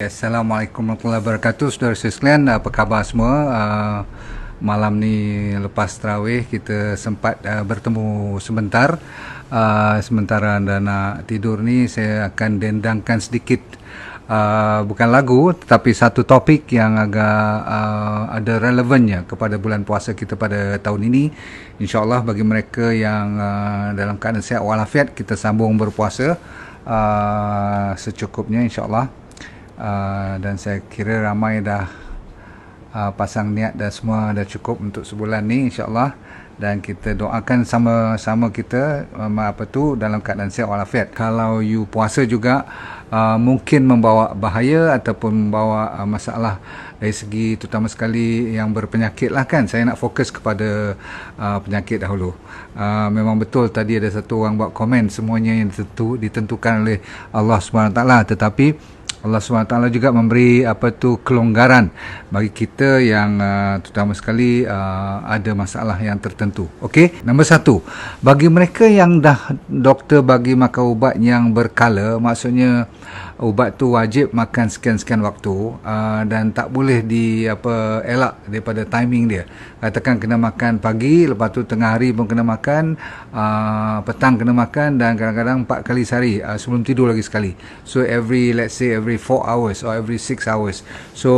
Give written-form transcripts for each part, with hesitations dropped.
Assalamualaikum warahmatullahi wabarakatuh. Saudara sekalian, apa khabar semua? Malam ni lepas tarawih kita sempat bertemu sebentar. Sementara anda nak tidur ni, saya akan dendangkan sedikit bukan lagu tetapi satu topik yang agak ada relevannya kepada bulan puasa kita pada tahun ini. InsyaAllah bagi mereka yang dalam keadaan sihat walafiat, kita sambung berpuasa secukupnya insyaAllah. Dan saya kira ramai dah pasang niat dan semua dah cukup untuk sebulan ni insyaAllah. Dan kita doakan sama-sama kita dalam keadaan sihat walafiat. Kalau you puasa juga mungkin membawa bahaya ataupun membawa masalah dari segi terutama sekali yang berpenyakit lah kan. Saya nak fokus kepada penyakit dahulu. Memang betul tadi ada satu orang buat komen semuanya yang ditentukan oleh Allah SWT, tetapi Allah SWT juga memberi kelonggaran bagi kita yang terutama sekali ada masalah yang tertentu. Okey, nombor satu, bagi mereka yang dah doktor bagi makan ubat yang berkala, maksudnya ubat tu wajib makan sekian-sekian waktu dan tak boleh elak daripada timing dia. Katakan kena makan pagi, lepas tu tengah hari pun kena makan, petang kena makan, dan kadang-kadang 4 kali sehari sebelum tidur lagi sekali. So every 4 hours or every 6 hours. So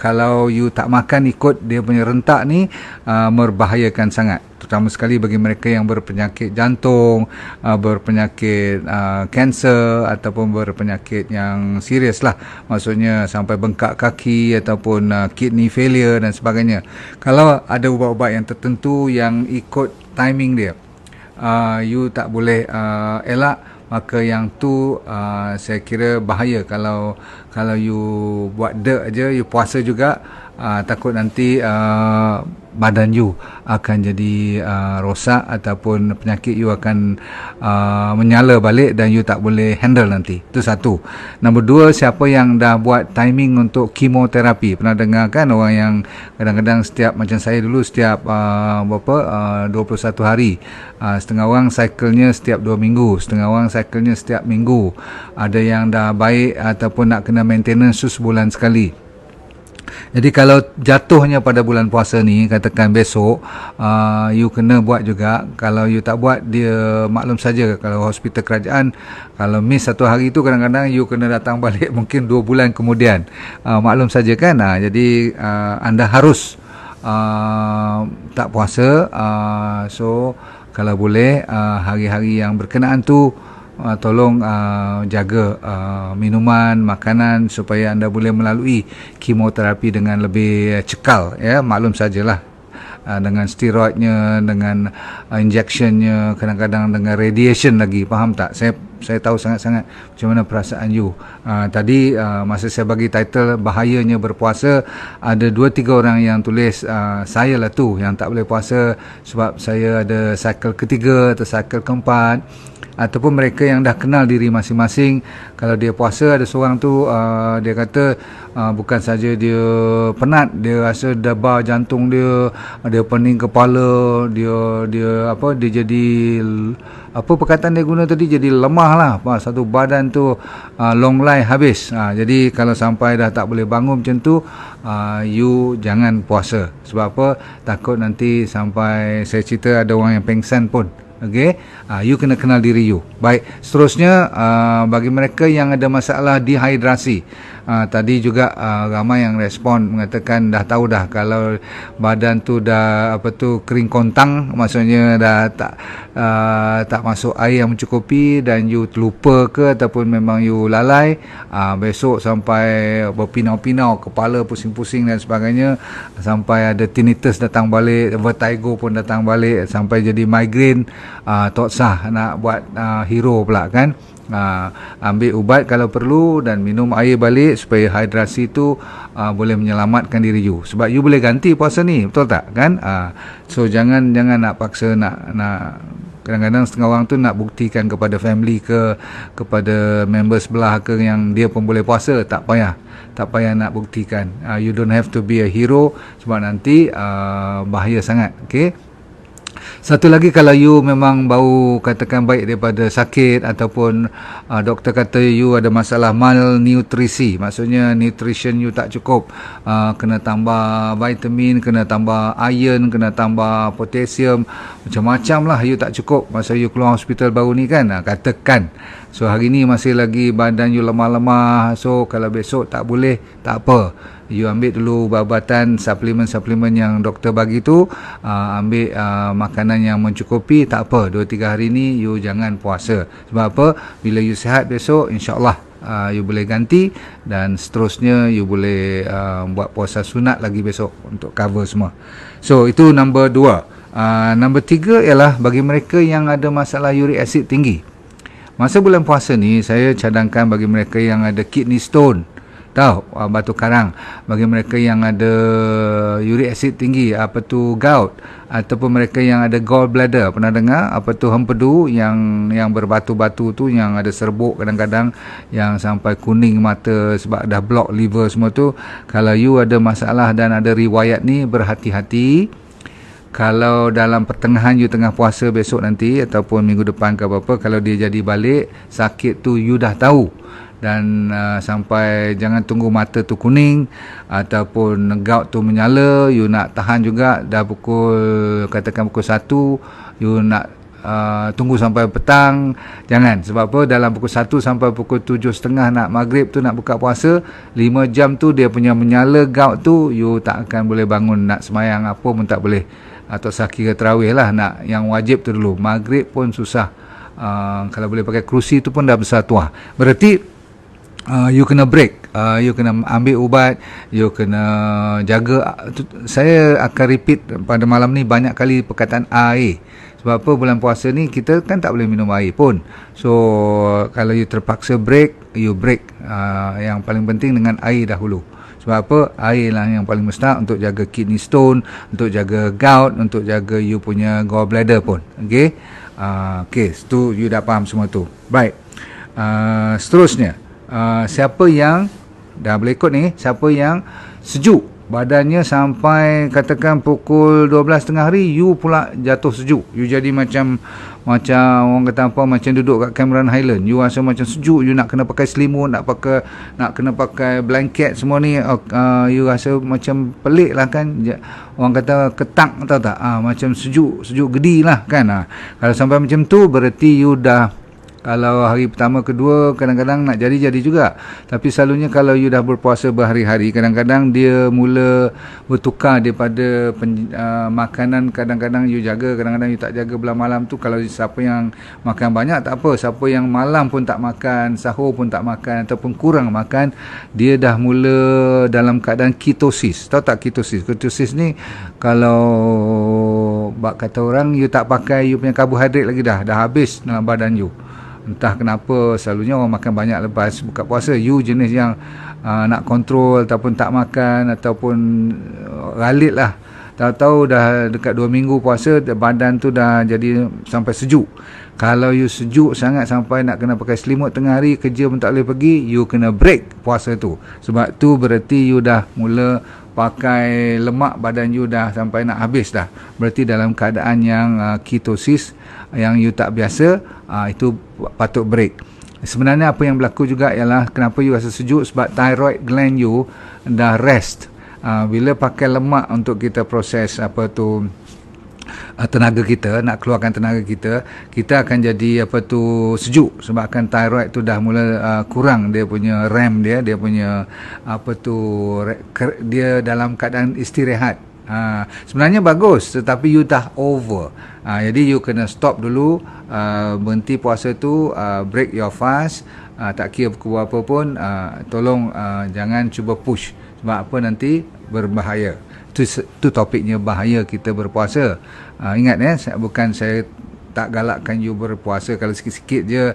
kalau you tak makan ikut dia punya rentak ni, merbahayakan sangat, terutama sekali bagi mereka yang berpenyakit jantung, berpenyakit kanser ataupun berpenyakit yang serius lah, maksudnya sampai bengkak kaki ataupun kidney failure dan sebagainya. Kalau ada ubat-ubat yang tertentu yang ikut timing dia, you tak boleh elak, maka yang tu saya kira bahaya. Kalau you buat dek aja, you puasa juga, takut nanti badan you akan jadi rosak ataupun penyakit you akan menyala balik dan you tak boleh handle nanti. Itu satu. Nombor dua, siapa yang dah buat timing untuk kemoterapi, pernah dengar kan orang yang kadang-kadang setiap, macam saya dulu, setiap 21 hari, setengah orang cyclenya setiap 2 minggu, setengah orang cyclenya setiap minggu. Ada yang dah baik ataupun nak kena maintenance sebulan sekali. Jadi kalau jatuhnya pada bulan puasa ni, katakan besok, you kena buat juga. Kalau you tak buat, dia maklum saja, kalau hospital kerajaan, kalau miss 1 hari tu, kadang-kadang you kena datang balik mungkin 2 bulan kemudian. Maklum saja kan. Jadi anda harus tak puasa. So kalau boleh hari-hari yang berkenaan tu, tolong jaga minuman, makanan supaya anda boleh melalui kemoterapi dengan lebih cekal, ya. Maklum sajalah dengan steroidnya, dengan injectionnya, kadang-kadang dengan radiation lagi, faham tak? Saya tahu sangat-sangat macam mana perasaan you. Tadi masa saya bagi title bahayanya berpuasa, ada 2-3 orang yang tulis saya lah tu yang tak boleh puasa sebab saya ada cycle ketiga atau cycle keempat, ataupun mereka yang dah kenal diri masing-masing. Kalau dia puasa, ada seorang tu dia kata bukan saja dia penat, dia rasa debar jantung dia pening kepala, dia jadi perkataan dia guna tadi, jadi lemah lah, satu badan tu long lie habis. Jadi kalau sampai dah tak boleh bangun macam tu, you jangan puasa. Sebab apa? Takut nanti sampai, saya cerita ada orang yang pengsan pun. Okey, you kena kenal diri you. Baik, seterusnya bagi mereka yang ada masalah dehidrasi, tadi juga ramai yang respon mengatakan dah tahu dah kalau badan tu dah kering kontang, maksudnya dah tak masuk air yang mencukupi, dan you terlupa ke ataupun memang you lalai, besok sampai berpinau-pinau, kepala pusing-pusing dan sebagainya, sampai ada tinnitus datang balik, vertigo pun datang balik, sampai jadi migraine. Tak sah nak buat hero pula kan. Ambil ubat kalau perlu dan minum air balik supaya hidrasi tu boleh menyelamatkan diri you. Sebab you boleh ganti puasa ni, betul tak kan? So jangan nak paksa nak kadang-kadang setengah orang tu nak buktikan kepada family ke, kepada member sebelah ke yang dia pun boleh puasa. Tak payah nak buktikan. You don't have to be a hero sebab nanti bahaya sangat. Okay. Satu lagi, kalau you memang bau katakan baik daripada sakit ataupun doktor kata you ada masalah malnutrisi, maksudnya nutrition you tak cukup, kena tambah vitamin, kena tambah iron, kena tambah potassium, macam-macam lah you tak cukup masa you keluar hospital baru ni kan, katakan. So hari ni masih lagi badan you lemah-lemah, so kalau besok tak boleh, tak apa, you ambil dulu ubat-ubatan, suplemen-suplemen yang doktor bagi tu, ambil makanan yang mencukupi, tak apa, 2-3 hari ni you jangan puasa. Sebab apa? Bila you sihat besok, insyaAllah you boleh ganti, dan seterusnya you boleh buat puasa sunat lagi besok untuk cover semua. So itu nombor 2. Nombor 3 ialah bagi mereka yang ada masalah uric acid tinggi. Masa bulan puasa ni, saya cadangkan bagi mereka yang ada kidney stone, tahu, batu karang, bagi mereka yang ada uric acid tinggi, apa tu gout, ataupun mereka yang ada gallbladder, pernah dengar apa tu hempedu yang berbatu-batu tu, yang ada serbuk kadang-kadang yang sampai kuning mata sebab dah block liver semua tu. Kalau you ada masalah dan ada riwayat ni, berhati-hati. Kalau dalam pertengahan you tengah puasa besok nanti ataupun minggu depan ke apa-apa, kalau dia jadi balik sakit tu, you dah tahu, dan sampai jangan tunggu mata tu kuning ataupun gout tu menyala, you nak tahan juga, dah katakan pukul 1, you nak tunggu sampai petang, jangan. Sebab apa? Dalam pukul 1 sampai pukul 7.30 nak maghrib tu, nak buka puasa, 5 jam tu dia punya menyala gout tu, you tak akan boleh bangun, nak semayang apa pun tak boleh, atau sakira tarawih lah, nak yang wajib tu dulu, maghrib pun susah. Kalau boleh pakai kerusi tu pun dah besar tuah. Berarti you kena break, you kena ambil ubat, you kena jaga. Saya akan repeat pada malam ni banyak kali perkataan air. Sebab apa? Bulan puasa ni kita kan tak boleh minum air pun. So kalau you terpaksa break, you break. Yang paling penting dengan air dahulu. Sebab apa? Air lah yang paling mustahak untuk jaga kidney stone, untuk jaga gout, untuk jaga you punya gallbladder pun. Okay? Okay, tu you dah faham semua tu. Baik. Seterusnya, siapa yang dah boleh ikut ni, siapa yang sejuk badannya sampai katakan pukul 12 tengah hari, you pula jatuh sejuk, you jadi macam orang kata apa, macam duduk kat Cameron Highland, you rasa macam sejuk, you nak kena pakai selimut, nak kena pakai blanket semua ni, you rasa macam pelik lah kan, orang kata ketak, tahu tak, macam sejuk gedi lah kan. Kalau sampai macam tu, berarti you dah, kalau hari pertama, kedua, kadang-kadang nak jadi juga. Tapi selalunya kalau you dah berpuasa berhari-hari, kadang-kadang dia mula bertukar daripada makanan, kadang-kadang you jaga, kadang-kadang you tak jaga belah malam tu. Kalau siapa yang makan banyak, tak apa. Siapa yang malam pun tak makan, sahur pun tak makan, ataupun kurang makan, dia dah mula dalam keadaan ketosis. Tahu tak ketosis? Ketosis ni, kalau kata orang, you tak pakai you punya karbohidrat lagi dah habis dalam badan you. Entah kenapa selalunya orang makan banyak lepas buka puasa. You jenis yang nak kontrol ataupun tak makan ataupun galit lah. Tahu-tahu dah dekat 2 minggu puasa, badan tu dah jadi sampai sejuk. Kalau you sejuk sangat sampai nak kena pakai selimut tengah hari, kerja pun tak boleh pergi, you kena break puasa tu. Sebab tu berarti you dah mula pakai lemak, badan you dah sampai nak habis dah. Berarti dalam keadaan yang ketosis, yang you tak biasa, itu patut break. Sebenarnya apa yang berlaku juga ialah kenapa you rasa sejuk, sebab thyroid gland you dah rest. Bila pakai lemak untuk kita proses apa tu, tenaga kita, nak keluarkan tenaga kita, kita akan jadi apa tu, sejuk, sebabkan thyroid tu dah mula kurang dia punya RAM, dia punya apa tu, dia dalam keadaan istirahat. Sebenarnya bagus, tetapi you dah over. Jadi you kena stop dulu, berhenti puasa tu, break your fast, tak kira pukul apa pun, tolong jangan cuba push. Sebab apa? Nanti berbahaya. Itu topiknya, bahaya kita berpuasa. Ingat saya tak galakkan you berpuasa kalau sikit-sikit je,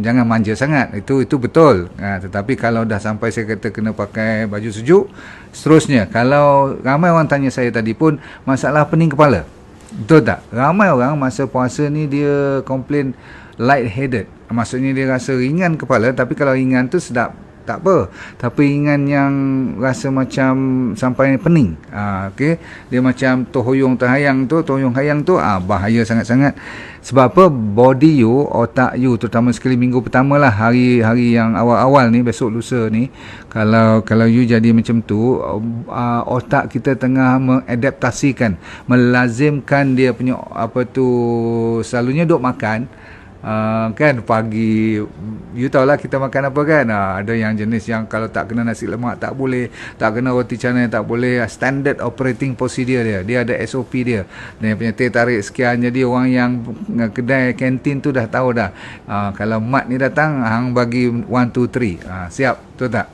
jangan manja sangat, itu betul. Tetapi kalau dah sampai saya kata kena pakai baju sejuk, seterusnya, kalau ramai orang tanya saya tadi pun masalah pening kepala, betul tak? Ramai orang masa puasa ni dia komplain light headed, maksudnya dia rasa ringan kepala, tapi kalau ringan tu sedap tak apa. Tapi ringan yang rasa macam sampai pening. Okey, dia macam tohuyang hayang tu bahaya sangat-sangat. Sebab apa? Body you, otak you, terutama sekali minggu pertama lah, hari-hari yang awal-awal ni, besok lusa ni, kalau you jadi macam tu, otak kita tengah mengadaptasikan, melazimkan dia punya selalunya duk makan. Kan pagi, you tahulah kita makan apa kan. Ada yang jenis yang kalau tak kena nasi lemak tak boleh, tak kena roti canai tak boleh. Standard operating procedure dia ada SOP dia. Dia punya teh tarik sekian. Jadi orang yang kedai kantin tu dah tahu dah. Kalau mat ni datang, hang bagi 1, 2, 3. Siap, betul tak?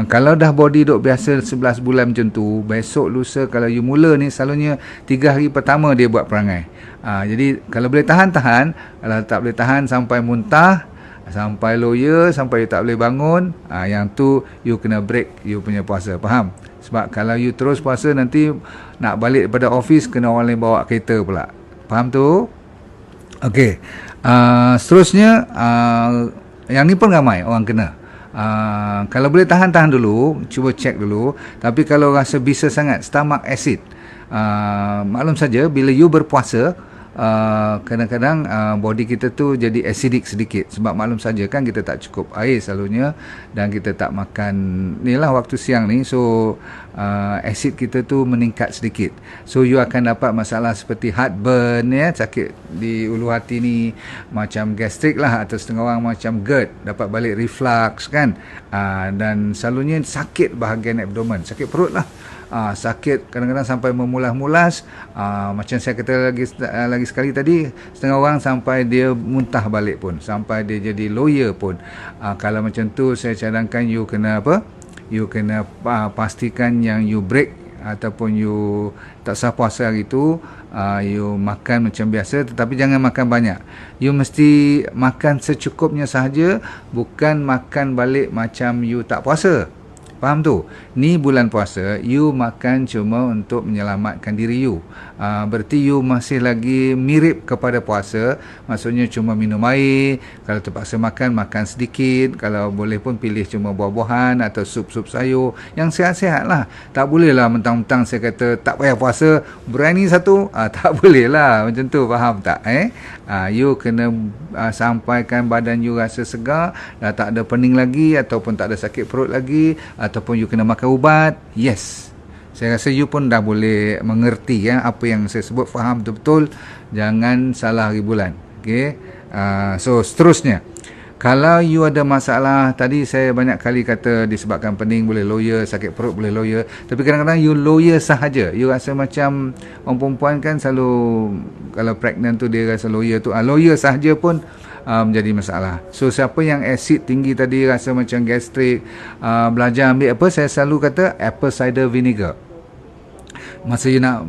Kalau dah body duk biasa 11 bulan macam tu, besok lusa kalau you mula ni, selalunya 3 hari pertama dia buat perangai. Jadi kalau boleh tahan-tahan, kalau tak boleh tahan sampai muntah, sampai loya, sampai you tak boleh bangun, yang tu you kena break you punya puasa, faham? Sebab kalau you terus puasa, nanti nak balik daripada office kena orang lain bawa kereta pula, faham tu? Okey. Seterusnya, yang ni pun ramai orang kena. Kalau boleh tahan-tahan dulu, cuba cek dulu. Tapi kalau rasa bisa sangat, stomach acid, maklum saja bila you berpuasa, kadang-kadang body kita tu jadi acidic sedikit. Sebab maklum saja kan kita tak cukup air selalunya, dan kita tak makan ni lah waktu siang ni. So acid kita tu meningkat sedikit. So you akan dapat masalah seperti heartburn, sakit di ulu hati ni, macam gastrik lah, atau setengah orang macam GERD, dapat balik reflux kan. Dan selalunya sakit bahagian abdomen, sakit perut lah. Sakit kadang-kadang sampai memulas-mulas, macam saya kata lagi sekali tadi, setengah orang sampai dia muntah balik pun, sampai dia jadi loya pun. Kalau macam tu, saya cadangkan you kena you kena pastikan yang you break, ataupun you tak sah puasa hari tu, you makan macam biasa, tetapi jangan makan banyak. You mesti makan secukupnya sahaja, bukan makan balik macam you tak puasa. Faham tu? Ni bulan puasa, you makan cuma untuk menyelamatkan diri you. Berarti you masih lagi mirip kepada puasa. Maksudnya cuma minum air, kalau terpaksa makan sedikit, kalau boleh pun pilih cuma buah-buahan atau sup-sup sayur yang sihat-sihat lah. Tak boleh lah mentang-mentang saya kata tak payah puasa, berani satu, tak boleh lah macam tu, faham tak? You kena sampaikan badan you rasa segar, dah tak ada pening lagi, ataupun tak ada sakit perut lagi, ataupun you kena makan ubat. Yes, saya rasa you pun dah boleh mengerti apa yang saya sebut, faham betul-betul. Jangan salah hari bulan. Okay. So seterusnya, kalau you ada masalah, tadi saya banyak kali kata disebabkan pening boleh loya, sakit perut boleh loya, tapi kadang-kadang you loya sahaja. You rasa macam orang perempuan kan selalu kalau pregnant tu dia rasa loya tu, loya sahaja pun menjadi masalah. So siapa yang asid tinggi tadi, rasa macam gastrik, belajar ambil saya selalu kata apple cider vinegar. Masa you nak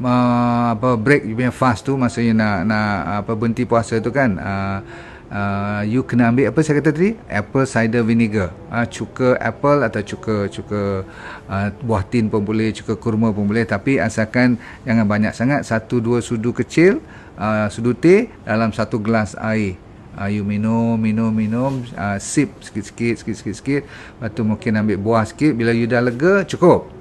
break you punya fast tu, masa you nak berhenti puasa tu kan, you kena ambil saya kata tadi, apple cider vinegar. Cuka apple atau cuka buah tin pun boleh, cuka kurma pun boleh, tapi asalkan jangan banyak sangat. 1-2 sudu kecil, sudu teh dalam 1 gelas air. You minum, sip sikit. Lepas tu mungkin ambil buah sikit. Bila you dah lega, cukup.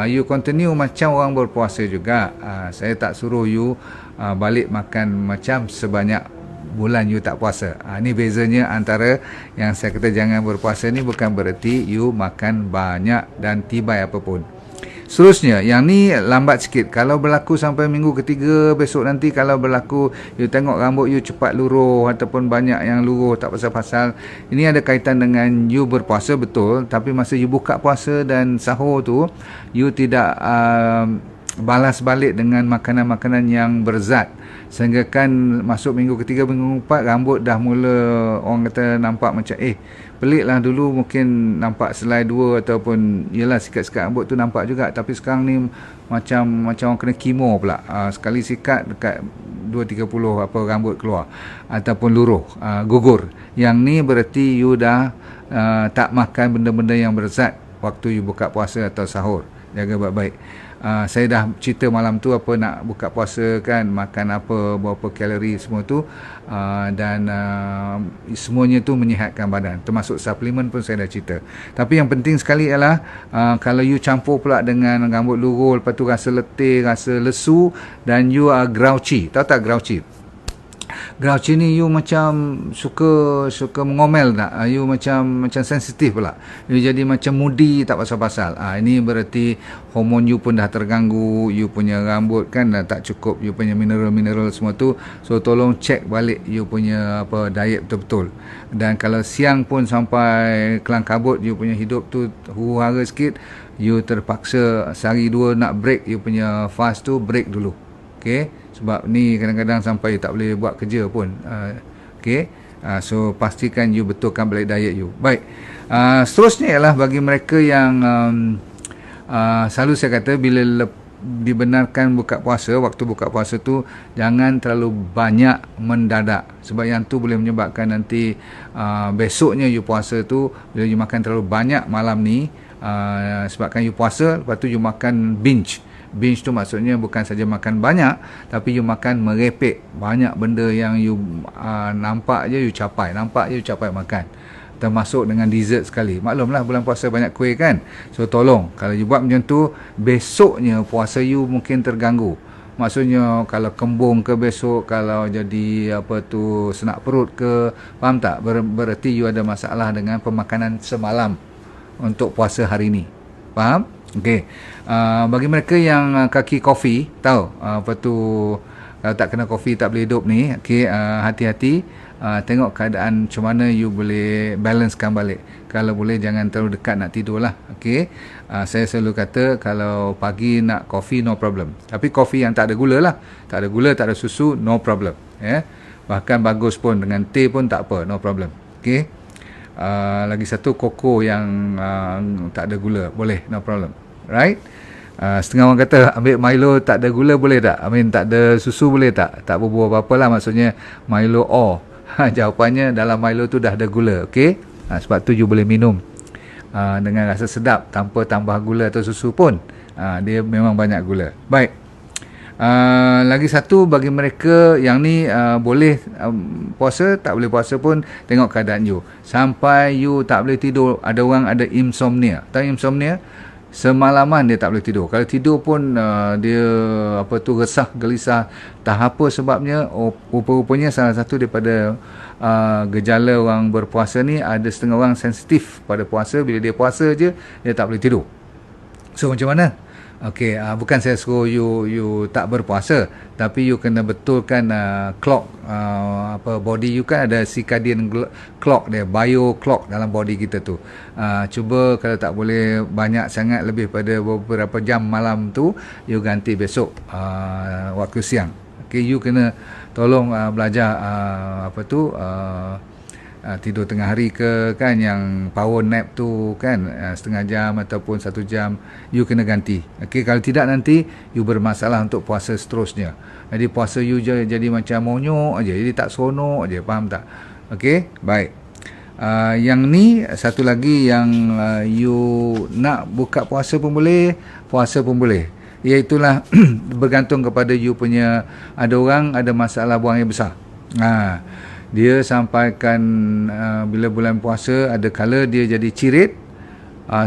You continue macam orang berpuasa juga. Saya tak suruh you balik makan macam sebanyak bulan you tak puasa. Ni bezanya antara yang saya kata jangan berpuasa ni, bukan bererti you makan banyak dan tibai apapun. Seterusnya, yang ni lambat sikit. Kalau berlaku sampai minggu ketiga, besok nanti kalau berlaku you tengok rambut you cepat luruh, ataupun banyak yang luruh tak pasal-pasal, ini ada kaitan dengan you berpuasa betul, tapi masa you buka puasa dan sahur tu, you tidak balas balik dengan makanan-makanan yang berzat, sehingga kan masuk minggu ketiga, minggu keempat, rambut dah mula orang kata nampak macam pelik lah. Dulu mungkin nampak selai 2, ataupun yelah sikat-sikat rambut tu nampak juga, tapi sekarang ni macam orang kena kemo pula. Sekali sikat dekat 2-30 rambut keluar, ataupun luruh, gugur. Yang ni berarti you dah tak makan benda-benda yang berzat waktu you buka puasa atau sahur. Jaga baik-baik. Saya dah cerita malam tu apa nak buka puasa kan, makan apa, berapa kalori semua tu, dan semuanya tu menyihatkan badan, termasuk suplemen pun saya dah cerita. Tapi yang penting sekali ialah kalau you campur pula dengan rambut lurus, lepas tu rasa letih, rasa lesu, dan you are grouchy. Tahu tak grouchy? Grouchy ni you macam suka mengomel tak? You macam sensitif pula. You jadi macam moody tak pasal-pasal. Ini berarti hormon you pun dah terganggu, you punya rambut kan dah tak cukup, you punya mineral semua tu. So tolong check balik you punya diet betul-betul. Dan kalau siang pun sampai kelang kabut you punya hidup tu huru-hara sikit, you terpaksa sehari dua nak break you punya fast tu, break dulu. Okey, sebab ni kadang-kadang sampai tak boleh buat kerja pun. Okey, so pastikan you betulkan balik diet you. Baik, seterusnya ialah bagi mereka yang selalu saya kata bila dibenarkan buka puasa, waktu buka puasa tu jangan terlalu banyak mendadak, sebab yang tu boleh menyebabkan nanti besoknya you puasa tu, bila you makan terlalu banyak malam ni, sebabkan you puasa, lepas tu you makan binge tu maksudnya bukan saja makan banyak, tapi you makan merepek banyak benda yang you nampak je you capai makan, termasuk dengan dessert sekali. Maklumlah bulan puasa banyak kuih kan. So tolong kalau you buat macam tu, besoknya puasa you mungkin terganggu. Maksudnya kalau kembung ke besok, kalau jadi senak perut ke, faham tak? Berarti you ada masalah dengan pemakanan semalam untuk puasa hari ni. Faham? Okey. Bagi mereka yang kaki kopi, tahu kalau tak kena kopi tak boleh hidup ni. Okey, hati-hati. Tengok keadaan macam mana you boleh balancekan balik. Kalau boleh jangan terlalu dekat nak tidur lah. Okey. Saya selalu kata kalau pagi nak kopi no problem. Tapi kopi yang tak ada gula lah. Tak ada gula, tak ada susu, no problem. Bahkan bagus pun dengan teh pun tak apa, no problem. Okey. Lagi satu koko yang tak ada gula, boleh, no problem. Right? Setengah orang kata ambil Milo tak ada gula boleh tak? Tak ada susu boleh tak? Tak berbual apa-apa lah, maksudnya Milo jawapannya dalam Milo tu dah ada gula. Okay? Sebab tu you boleh minum dengan rasa sedap tanpa tambah gula atau susu pun. Dia memang banyak gula. Baik. Lagi satu bagi mereka yang ni boleh puasa, tak boleh puasa pun tengok keadaan you. Sampai you tak boleh tidur, ada orang ada insomnia. Tahu insomnia? Semalaman dia tak boleh tidur. Kalau tidur pun dia resah, gelisah. Tak apa sebabnya. Rupa-rupanya salah satu daripada gejala orang berpuasa ni, ada setengah orang sensitif pada puasa. Bila dia puasa je, dia tak boleh tidur. So macam mana? Okey, bukan saya suruh you tak berpuasa, tapi you kena betulkan clock, body you kan ada circadian clock dia, bio clock dalam body kita tu. Cuba kalau tak boleh banyak sangat, lebih pada beberapa jam malam tu, you ganti besok waktu siang. Okey, you kena tolong belajar tidur tengah hari ke kan, yang power nap tu kan, setengah jam ataupun 1 jam, you kena ganti. Okey, kalau tidak nanti you bermasalah untuk puasa seterusnya. Jadi puasa you jadi macam monyok aja, jadi tak seronok aja, faham tak? Okey, baik. Yang ni satu lagi yang you nak buka puasa pun boleh, puasa pun boleh. Iaitulah bergantung kepada you punya, ada orang ada masalah buang air besar. Dia sampaikan bila bulan puasa ada kala dia jadi cirit,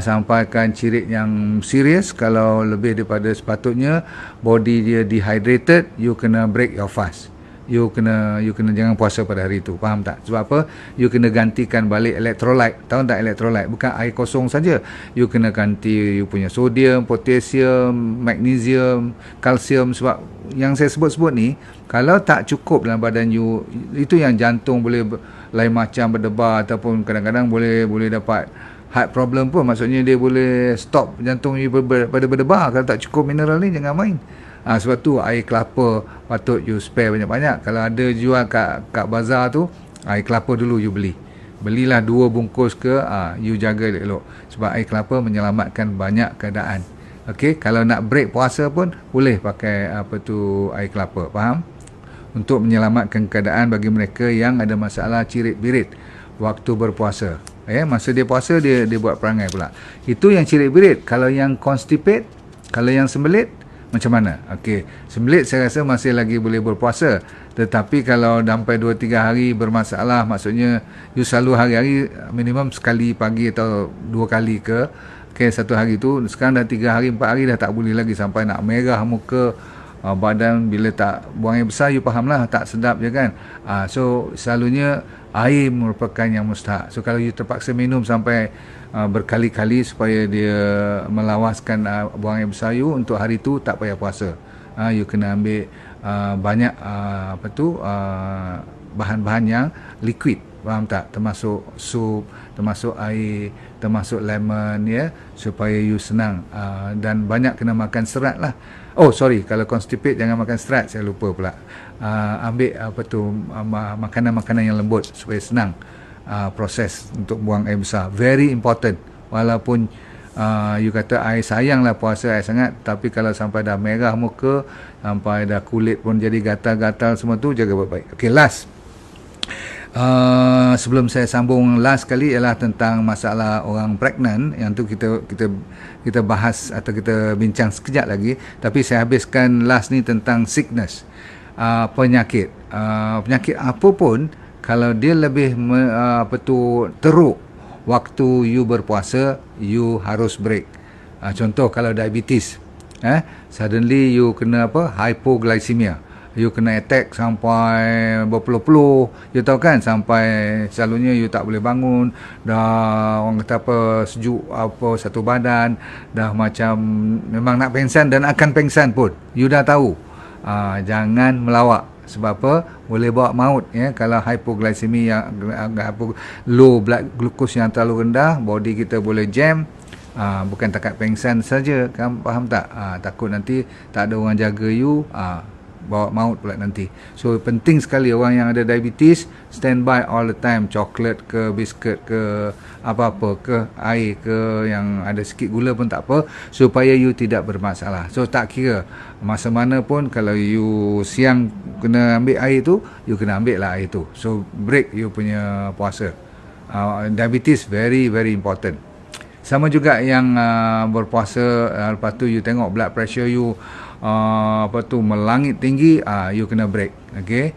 sampaikan cirit yang serius. Kalau lebih daripada sepatutnya, body dia dehydrated, you kena break your fast. You kena jangan puasa pada hari itu. Faham tak? Sebab apa? You kena gantikan balik electrolyte. Tahu tak electrolyte? Bukan air kosong saja. You kena ganti you punya sodium, potassium, magnesium, kalsium. Sebab yang saya sebut-sebut ni, kalau tak cukup dalam badan you, itu yang jantung boleh lain macam berdebar, ataupun kadang-kadang boleh dapat heart problem pun. Maksudnya dia boleh stop jantung you pada berdebar. Kalau tak cukup mineral ni, jangan main. Sebab tu air kelapa patut you spare banyak-banyak. Kalau ada jual kat bazar tu, air kelapa dulu you belilah 2 bungkus ke, you jaga elok, sebab air kelapa menyelamatkan banyak keadaan. Okey, kalau nak break puasa pun boleh pakai air kelapa, faham? Untuk menyelamatkan keadaan bagi mereka yang ada masalah cirit-birit waktu berpuasa. Masa dia puasa dia buat perangai pula. Itu yang cirit-birit. Kalau yang constipate, Kalau yang sembelit, macam mana? Okey, sembelit saya rasa masih lagi boleh berpuasa. Tetapi kalau sampai 2-3 hari bermasalah, maksudnya you selalu hari-hari minimum sekali pagi atau 2 kali ke, satu hari tu, sekarang dah 3 hari 4 hari dah tak boleh lagi, sampai nak merah muka, badan bila tak buang air besar, you faham lah, tak sedap je kan. So selalunya air merupakan yang mustahak. So kalau you terpaksa minum sampai berkali-kali supaya dia melawaskan buang air besar you, untuk hari tu tak payah puasa. You kena ambil banyak bahan-bahan yang liquid, faham tak? Termasuk sup, termasuk air, termasuk lemon, ya, supaya you senang. Dan banyak kena makan serat lah. Oh sorry, kalau constipate jangan makan serat, saya lupa pula. Ambil makanan-makanan yang lembut supaya senang proses untuk buang air besar. Very important. Walaupun you kata I sayang lah puasa I sangat, tapi kalau sampai dah merah muka, sampai dah kulit pun jadi gatal-gatal semua tu, jaga baik-baik. Okay, last. Sebelum saya sambung last kali ialah tentang masalah orang pregnant, yang tu kita bahas atau kita bincang sekejap lagi, tapi saya habiskan last ni tentang sickness, penyakit. Penyakit apa pun, kalau dia lebih teruk waktu you berpuasa, you harus break. Contoh kalau diabetes, suddenly you kena hypoglycemia, you kena attack sampai berpuluh-puluh, you tahu kan, sampai selalunya you tak boleh bangun, dah orang kata sejuk satu badan, dah macam memang nak pengsan dan akan pengsan pun, you dah tahu. Jangan melawak. Sebab apa? Boleh bawa maut, ya. Kalau hypoglycemia, low blood glucose yang terlalu rendah, body kita boleh jam. Bukan takat pengsan saja, kan, faham tak? Takut nanti tak ada orang jaga you, bawa maut pula nanti. So penting sekali orang yang ada diabetes stand by all the time, coklat ke, biskut ke, apa-apa ke, air ke yang ada sikit gula pun tak apa, supaya you tidak bermasalah. So tak kira masa mana pun, kalau you siang kena ambil air tu, you kena ambil lah air tu. So break you punya puasa. Diabetes very very important. Sama juga yang berpuasa, lepas tu you tengok blood pressure you melangit tinggi, you kena break. Okay,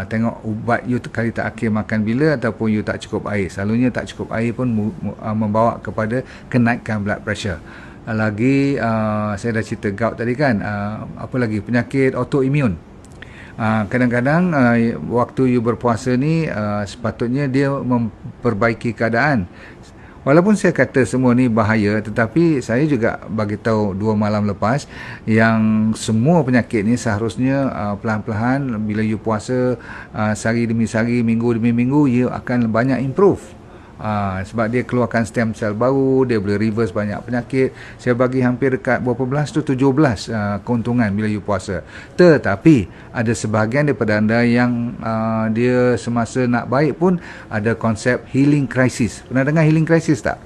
tengok ubat you kali terakhir makan bila, ataupun you tak cukup air. Selalunya tak cukup air pun membawa kepada kenaikan blood pressure. Lagi saya dah cerita gout tadi kan, apa lagi, penyakit autoimun. Kadang-kadang waktu you berpuasa ni, sepatutnya dia memperbaiki keadaan. Walaupun saya kata semua ni bahaya, tetapi saya juga bagi tahu 2 malam lepas yang semua penyakit ni seharusnya pelan-pelan, bila you puasa sehari demi sehari, minggu demi minggu, you akan banyak improve. Sebab dia keluarkan stem cell baru, dia boleh reverse banyak penyakit. Saya bagi hampir dekat berapa belas tu, 17 keuntungan bila you puasa. Tetapi ada sebahagian daripada anda yang dia semasa nak baik pun ada konsep healing crisis. Pernah dengar healing crisis tak?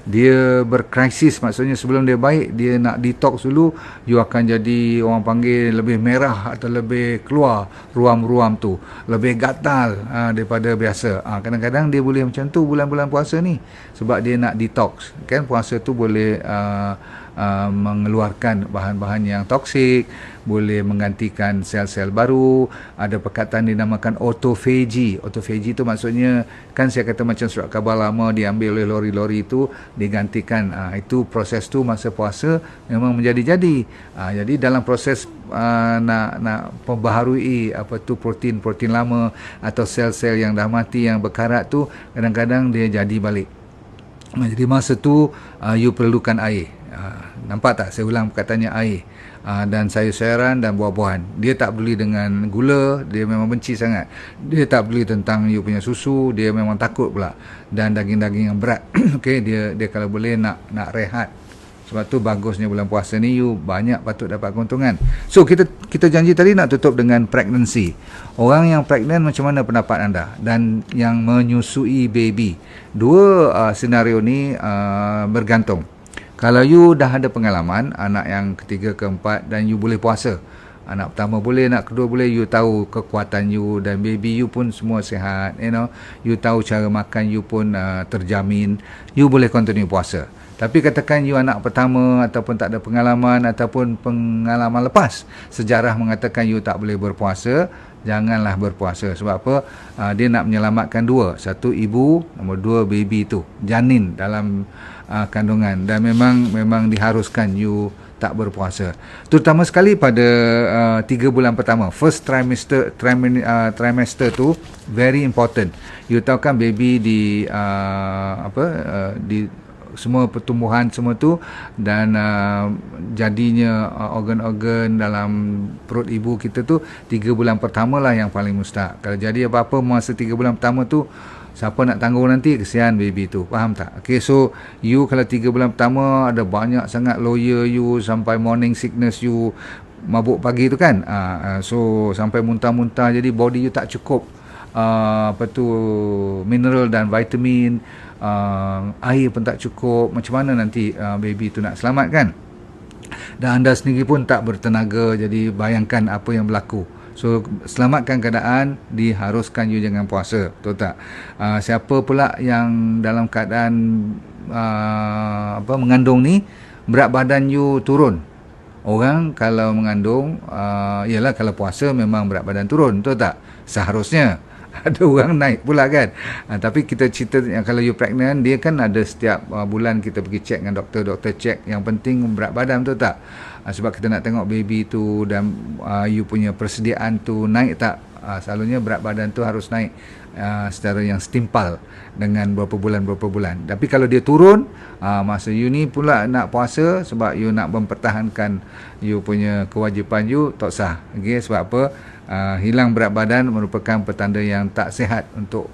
Dia berkrisis, maksudnya sebelum dia baik, dia nak detox dulu, you akan jadi, orang panggil, lebih merah atau lebih keluar ruam-ruam tu, lebih gatal daripada biasa. Kadang-kadang dia boleh macam tu bulan-bulan puasa ni, sebab dia nak detox kan. Puasa tu boleh mengeluarkan bahan-bahan yang toksik, boleh menggantikan sel-sel baru. Ada perkataan dinamakan autophagy. Autophagy tu maksudnya, kan saya kata macam surat khabar lama diambil oleh lori-lori itu, digantikan. Itu proses tu masa puasa memang menjadi-jadi. Jadi dalam proses nak membaharui protein-protein lama atau sel-sel yang dah mati, yang berkarat tu, kadang-kadang dia jadi balik. Jadi masa tu you perlukan air. Nampak tak? Saya ulang perkataannya, air. Dan sayur-sayuran dan buah-buahan. Dia tak peduli dengan gula, dia memang benci sangat. Dia tak peduli tentang you punya susu, dia memang takut pula. Dan daging-daging yang berat. Okay, dia kalau boleh nak rehat. Sebab tu bagusnya bulan puasa ni you banyak patut dapat keuntungan. So kita janji tadi nak tutup dengan pregnancy. Orang yang pregnant, macam mana pendapat anda? Dan yang menyusui baby. Dua senario ni bergantung. Kalau you dah ada pengalaman, anak yang ketiga, keempat, dan you boleh puasa, anak pertama boleh, anak kedua boleh, you tahu kekuatan you, dan baby you pun semua sihat, you tahu cara makan you pun terjamin, you boleh continue puasa. Tapi katakan you anak pertama ataupun tak ada pengalaman ataupun pengalaman lepas, sejarah mengatakan you tak boleh berpuasa, janganlah berpuasa. Sebab apa? Dia nak menyelamatkan dua. Satu, ibu, nombor dua, baby tu, janin dalam kandungan. Dan memang diharuskan you tak berpuasa. Terutama sekali pada 3 bulan pertama. First trimester tu very important. You tahu kan baby di di semua pertumbuhan semua tu, dan jadinya organ-organ dalam perut ibu kita tu 3 bulan pertama lah yang paling mustahak. Kalau jadi apa-apa masa 3 bulan pertama tu, siapa nak tanggung nanti? Kesian baby tu. Faham tak? Okay, so you kalau 3 bulan pertama ada banyak sangat loya you, sampai morning sickness you, mabuk pagi tu kan, so sampai muntah-muntah, jadi body you tak cukup mineral dan vitamin, air pun tak cukup. Macam mana nanti baby tu nak selamat kan? Dan anda sendiri pun tak bertenaga. Jadi bayangkan apa yang berlaku. So selamatkan keadaan, diharuskan you jangan puasa. Betul tak? Siapa pula yang dalam keadaan mengandung ni, berat badan you turun. Orang kalau mengandung, ialah kalau puasa memang berat badan turun. Betul tak? Seharusnya. Ada orang naik pula kan. Tapi kita cerita yang kalau you pregnant, dia kan ada setiap bulan kita pergi check dengan doktor check. Yang penting berat badan, betul tak? Sebab kita nak tengok baby tu dan you punya persediaan tu naik tak. Selalunya berat badan tu harus naik secara yang setimpal dengan berapa bulan. Tapi kalau dia turun, masa you ni pula nak puasa sebab you nak mempertahankan you punya kewajipan you, tak sah. Okay, sebab apa? Hilang berat badan merupakan petanda yang tak sihat untuk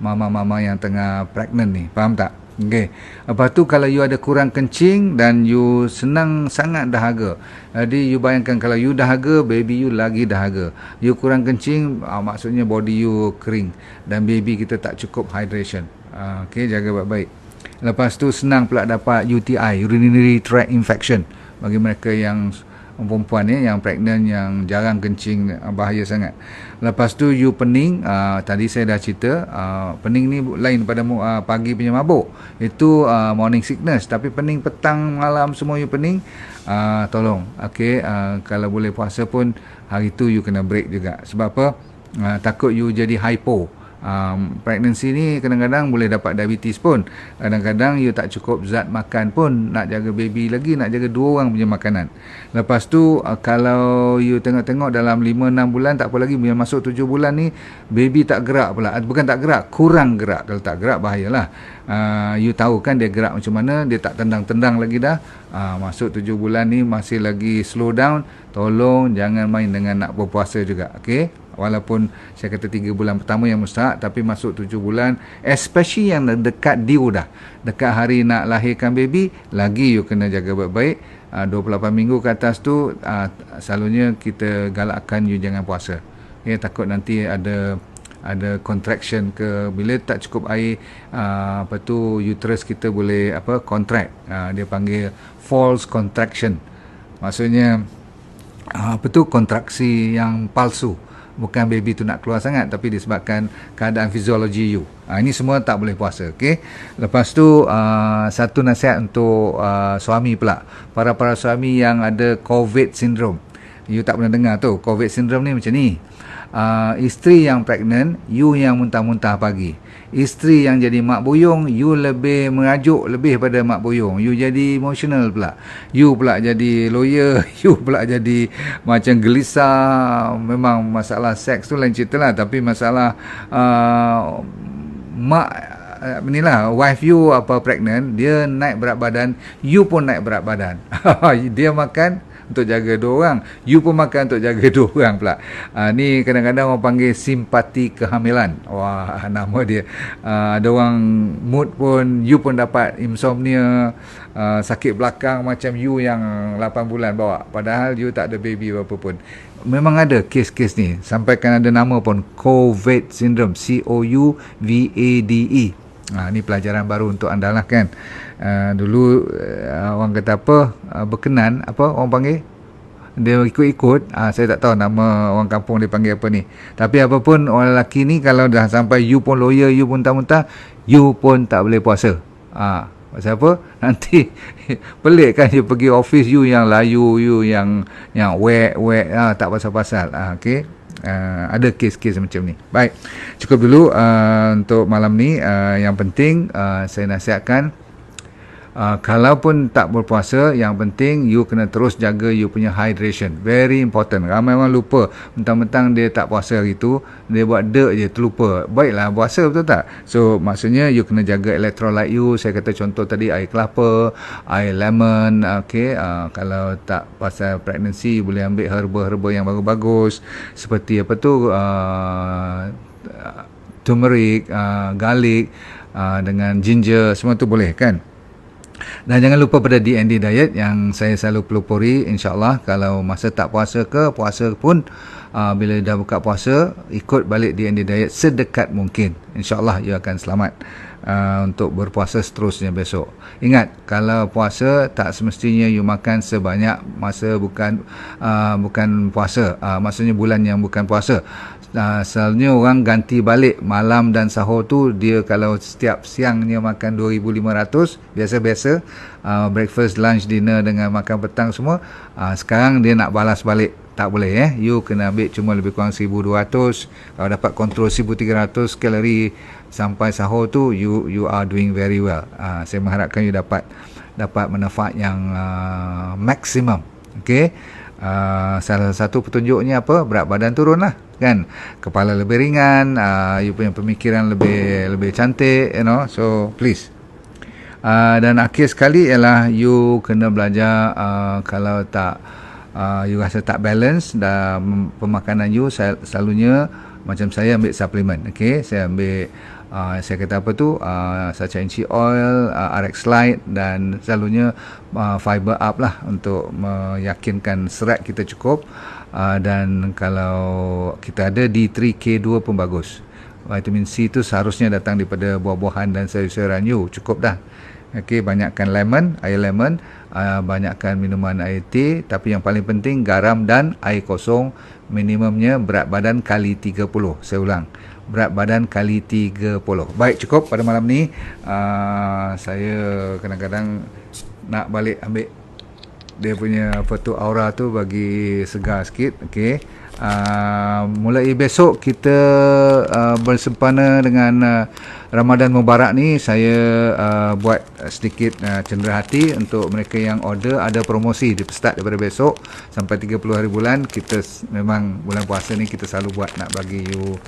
mama-mama yang tengah pregnant ni. Faham tak? Okay. Lepas tu kalau you ada kurang kencing dan you senang sangat dahaga. Jadi you bayangkan kalau you dahaga, baby you lagi dahaga. You kurang kencing, maksudnya body you kering dan baby kita tak cukup hydration. Okay, jaga baik-baik. Lepas tu senang pula dapat UTI, urinary tract infection. Bagi mereka yang perempuan ni yang pregnant, yang jarang kencing, bahaya sangat. Lepas tu you pening, tadi saya dah cerita, pening ni lain pada pagi punya mabuk. Itu morning sickness. Tapi pening petang, malam semua you pening, tolong. Okay, kalau boleh puasa pun hari tu you kena break juga. Sebab apa? Takut you jadi hypo. Pregnancy ni kadang-kadang boleh dapat diabetes pun. Kadang-kadang you tak cukup zat makan pun, nak jaga baby lagi, nak jaga 2 orang punya makanan. Lepas tu kalau you tengok-tengok dalam 5-6 bulan tak apa lagi, bila masuk 7 bulan ni baby tak gerak pula. Bukan tak gerak, kurang gerak. Kalau tak gerak bahayalah. You tahu kan dia gerak macam mana, dia tak tendang-tendang lagi dah. Masuk 7 bulan ni masih lagi slow down. Tolong jangan main dengan nak berpuasa juga. Okay, walaupun saya kata 3 bulan pertama yang mustahak, tapi masuk 7 bulan, especially yang dekat due dah, dekat hari nak lahirkan baby, lagi you kena jaga baik-baik. 28 minggu ke atas tu, selalunya kita galakkan you jangan puasa. Okay, takut nanti ada contraction ke, bila tak cukup air, uterus kita boleh contract, dia panggil false contraction. Maksudnya kontraksi yang palsu. Bukan baby tu nak keluar sangat, tapi disebabkan keadaan fiziologi you. Ini semua tak boleh puasa. Okay? Lepas tu satu nasihat untuk suami pula. Para suami yang ada COVID syndrome. You tak pernah dengar tu. COVID syndrome ni macam ni. Isteri yang pregnant, you yang muntah-muntah pagi. Isteri yang jadi mak buyung, you lebih merajuk lebih pada mak buyung. You jadi emotional pula. You pula jadi lawyer. You pula jadi macam gelisah. Memang masalah seks tu lain cerita lah. Tapi masalah mak inilah, wife you pregnant, dia naik berat badan, you pun naik berat badan. Dia makan untuk jaga 2 orang, you pun makan untuk jaga 2 orang pula. Ni kadang-kadang orang panggil simpati kehamilan. Wah, nama dia. Ada orang mood pun, you pun dapat insomnia, sakit belakang macam you yang 8 bulan bawa, padahal you tak ada baby apa pun. Memang ada kes-kes ni, sampaikan ada nama pun, COVID syndrome, COUVADE. Ni pelajaran baru untuk anda lah kan. Dulu orang kata berkenan, orang panggil, dia ikut-ikut, saya tak tahu nama orang kampung dia panggil apa ni. Tapi apapun, orang lelaki ni kalau dah sampai you pun lawyer, you pun muntah-muntah, you pun tak boleh puasa. Pasal apa? Nanti pelik kan you pergi office you yang layu, you yang wek tak pasal-pasal. Okey. Ada kes-kes macam ni. Baik. Cukup dulu untuk malam ni. Yang penting saya nasihatkan, kalaupun tak berpuasa, yang penting you kena terus jaga you punya hydration. Very important. Ramai orang lupa, mentang-mentang dia tak puasa hari tu, dia buat dek je, terlupa. Baiklah puasa, betul tak? So maksudnya you kena jaga electrolyte you. Saya kata contoh tadi, air kelapa, air lemon. Okay. Kalau tak pasal pregnancy, you boleh ambil herba-herba yang bagus-bagus, seperti apa tu, turmeric, garlic, dengan ginger, semua tu boleh kan? Dan jangan lupa pada DND diet yang saya selalu pelopori. InsyaAllah kalau masa tak puasa ke puasa pun, bila dah buka puasa, ikut balik DND diet sedekat mungkin. InsyaAllah you akan selamat untuk berpuasa seterusnya besok. Ingat, kalau puasa tak semestinya you makan sebanyak masa bukan puasa. Maksudnya bulan yang bukan puasa. Selalunya orang ganti balik malam dan sahur tu, dia kalau setiap siangnya makan 2,500 biasa-biasa, breakfast, lunch, dinner dengan makan petang semua, sekarang dia nak balas balik. Tak boleh you kena ambil cuma lebih kurang 1,200. Kalau dapat kontrol 1,300 kalori sampai sahur tu, you are doing very well. Saya mengharapkan you dapat manfaat yang maksimum. Okey. Salah satu petunjuknya apa? Berat badan turun lah kan, kepala lebih ringan, you punya pemikiran lebih cantik, so please. Dan akhir sekali ialah you kena belajar, kalau tak you rasa tak balance dan pemakanan you, selalunya macam saya ambil suplemen. Okay, saya ambil saya kata apa tu, Sacha-Inchi oil, RX Lite, dan selalunya fiber up lah untuk meyakinkan serat kita cukup. Dan kalau kita ada D3K2 pun bagus. Vitamin C tu seharusnya datang daripada buah-buahan dan sayur-sayuran you, cukup dah. Okey, banyakkan air lemon, banyakkan minuman air teh, tapi yang paling penting garam dan air kosong, minimumnya berat badan kali 30. Saya ulang, berat badan kali 30. Baik, cukup pada malam ni. Saya kadang-kadang nak balik ambil dia punya apa tu, aura tu, bagi segar sikit. Okey. Mulai besok kita bersempena dengan Ramadan Mubarak ni, saya buat sedikit cenderahati untuk mereka yang order. Ada promosi di start daripada besok sampai 30 hari bulan. Kita memang bulan puasa ni kita selalu buat nak bagi you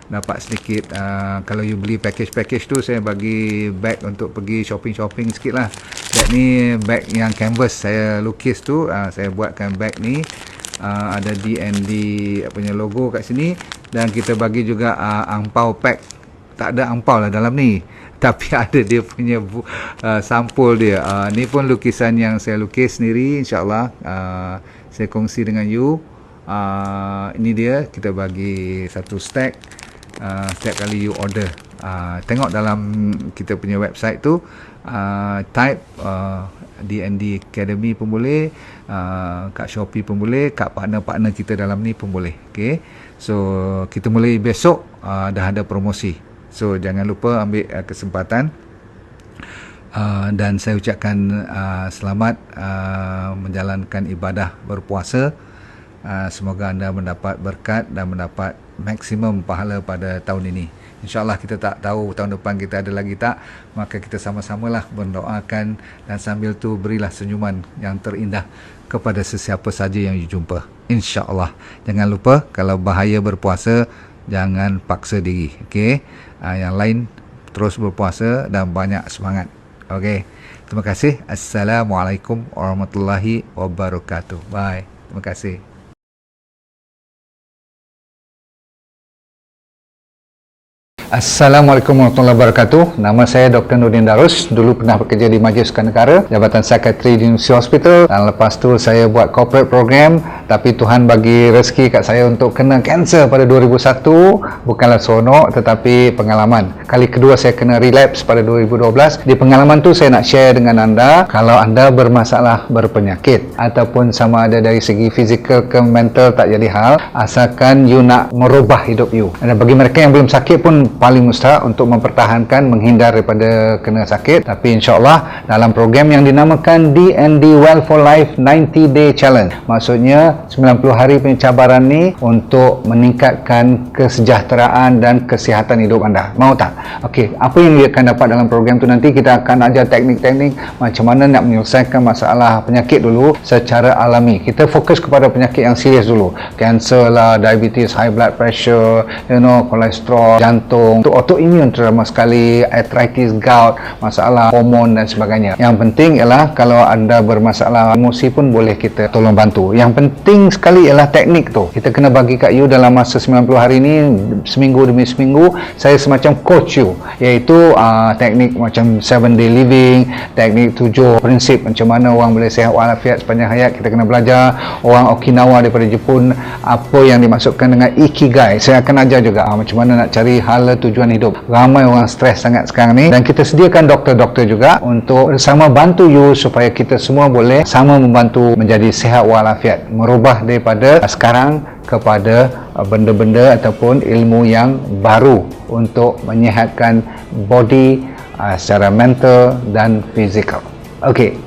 dapat sedikit. Kalau you beli package tu, saya bagi bag untuk pergi shopping sikit lah. Bag ni bag yang canvas saya lukis tu, saya buatkan bag ni, ada DND punya logo kat sini, dan kita bagi juga angpau pack. Tak ada angpau lah dalam ni, tapi ada dia punya sampul dia. Ni pun lukisan yang saya lukis sendiri. InsyaAllah saya kongsi dengan you. Ini dia, kita bagi satu stack setiap kali you order. Tengok dalam kita punya website tu, type DND Academy pun boleh, kat Shopee pun boleh, kat partner-partner kita dalam ni pun boleh. Okay, so kita mulai besok, dah ada promosi, so jangan lupa ambil kesempatan. Dan saya ucapkan selamat menjalankan ibadah berpuasa. Semoga anda mendapat berkat dan mendapat maksimum pahala pada tahun ini. InsyaAllah, kita tak tahu tahun depan kita ada lagi tak, maka kita sama-samalah mendoakan, dan sambil tu berilah senyuman yang terindah kepada sesiapa saja yang you jumpa. InsyaAllah. Jangan lupa, kalau bahaya berpuasa, jangan paksa diri. Okey, yang lain terus berpuasa dan banyak semangat. Okey, terima kasih. Assalamualaikum warahmatullahi wabarakatuh. Bye. Terima kasih. Assalamualaikum warahmatullahi wabarakatuh. Nama saya Dr. Nurdin Darus. Dulu pernah bekerja di Majlis Sukan Negara, Jabatan Psikiatri di University Hospital, dan lepas tu saya buat corporate program. Tapi Tuhan bagi rezeki kat saya untuk kena kanser pada 2001. Bukanlah seronok, tetapi pengalaman. Kali kedua saya kena relapse pada 2012. Di pengalaman tu saya nak share dengan anda, kalau anda bermasalah berpenyakit ataupun sama ada dari segi fizikal ke mental, tak jadi hal, asalkan you nak merubah hidup you. Dan bagi mereka yang belum sakit pun paling mustahak untuk mempertahankan, menghindar daripada kena sakit. Tapi insyaAllah dalam program yang dinamakan DND Well for Life 90 Day Challenge, maksudnya 90 hari pencabaran ni untuk meningkatkan kesejahteraan dan kesihatan hidup anda. Mau tak? Okey, apa yang dia akan dapat dalam program tu, nanti kita akan ajar teknik-teknik macam mana nak menyelesaikan masalah penyakit dulu secara alami. Kita fokus kepada penyakit yang serius dulu, kanser lah, diabetes, high blood pressure, kolesterol, jantung, untuk autoimmune terutama sekali, arthritis, gout, masalah hormon dan sebagainya. Yang penting ialah kalau anda bermasalah emosi pun boleh kita tolong bantu. Yang penting sekali ialah teknik tu. Kita kena bagi kat you dalam masa 90 hari ni, seminggu demi seminggu, saya semacam coach you, iaitu teknik macam 7 day living, teknik 7 prinsip macam mana orang boleh sihat walafiat sepanjang hayat. Kita kena belajar. Orang Okinawa daripada Jepun, apa yang dimaksudkan dengan ikigai, saya akan ajar juga macam mana nak cari hala tujuan hidup. Ramai orang stres sangat sekarang ni, dan kita sediakan doktor-doktor juga untuk bersama bantu you supaya kita semua boleh sama membantu menjadi sihat walafiat, merubah daripada sekarang kepada benda-benda ataupun ilmu yang baru untuk menyihatkan body secara mental dan fizikal. Okey,